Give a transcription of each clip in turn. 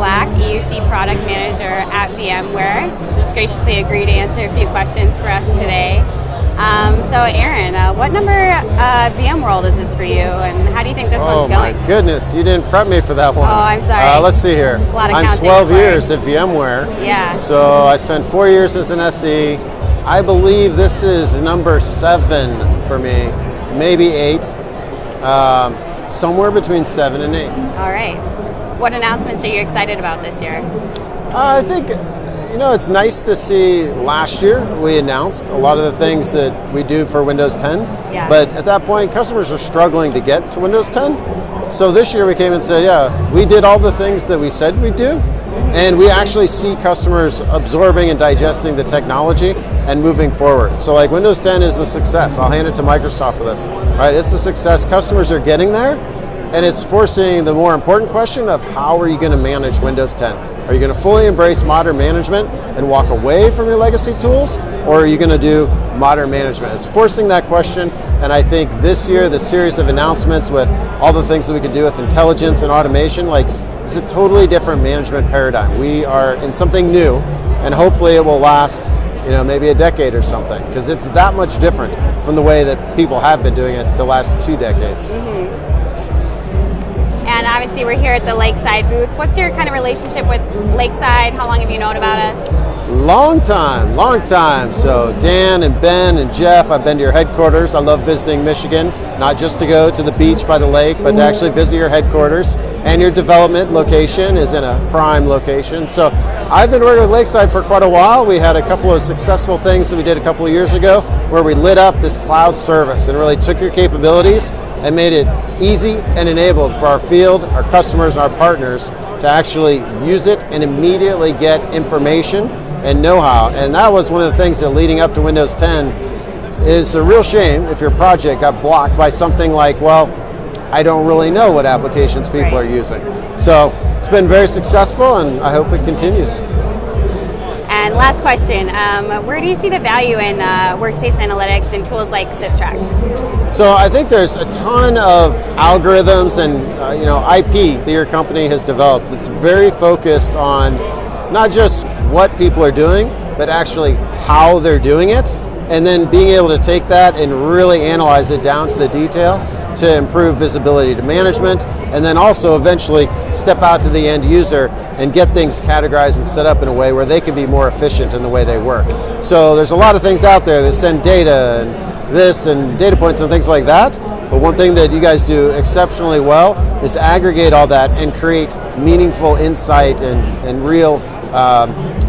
Black, EUC Product Manager at VMware, who's graciously agreed to answer a few questions for us today. So Aaron, what number VMworld is this for you, and how do you think this one's going? Oh my goodness, you didn't prep me for that one. Oh, I'm sorry. Let's see here. I'm 12 years at VMware. Yeah. So I spent 4 years as an SE. I believe this is number 7 for me, maybe 8. Somewhere between 7 and 8. All right. What announcements are you excited about this year? I think, it's nice to see last year we announced a lot of the things that we do for Windows 10. Yeah. But at that point, customers are struggling to get to Windows 10. So this year we came and said, yeah, we did all the things that we said we'd do. And we actually see customers absorbing and digesting the technology and moving forward. So like Windows 10 is a success. I'll hand it to Microsoft for this. Right? It's a success. Customers are getting there. And it's forcing the more important question of how are you going to manage Windows 10? Are you going to fully embrace modern management and walk away from your legacy tools? Or are you going to do modern management? It's forcing that question. And I think this year, the series of announcements with all the things that we can do with intelligence and automation, it's a totally different management paradigm. We are in something new, and hopefully it will last, maybe a decade or something, because it's that much different from the way that people have been doing it the last 2 decades. Mm-hmm. And obviously we're here at the Lakeside booth. What's your kind of relationship with Lakeside? How long have you known about us? Long time. So Dan and Ben and Jeff, I've been to your headquarters. I love visiting Michigan, not just to go to the beach by the lake, but to actually visit your headquarters. And your development location is in a prime location. So I've been working with Lakeside for quite a while. We had a couple of successful things that we did a couple of years ago where we lit up this cloud service and really took your capabilities and made it easy and enabled for our field, our customers, and our partners to actually use it and immediately get information and know-how. And that was one of the things that leading up to Windows 10 is a real shame if your project got blocked by something like, I don't really know what applications people are using. So it's been very successful, and I hope it continues. And last question, where do you see the value in workspace analytics and tools like SysTrack? So I think there's a ton of algorithms and IP that your company has developed that's very focused on not just what people are doing, but actually how they're doing it, and then being able to take that and really analyze it down to the detail to improve visibility to management, and then also eventually step out to the end user and get things categorized and set up in a way where they can be more efficient in the way they work. So there's a lot of things out there that send data and this and data points and things like that, but one thing that you guys do exceptionally well is aggregate all that and create meaningful insight and real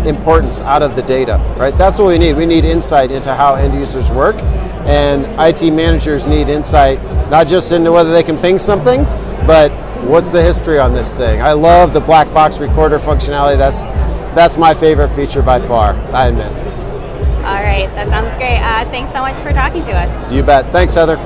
importance out of the data, right? That's what we need. We need insight into how end users work, and IT managers need insight not just into whether they can ping something, but what's the history on this thing. I love the black box recorder functionality. That's my favorite feature by far, I admit. All right, that sounds great. Thanks so much for talking to us. You bet. Thanks, Heather.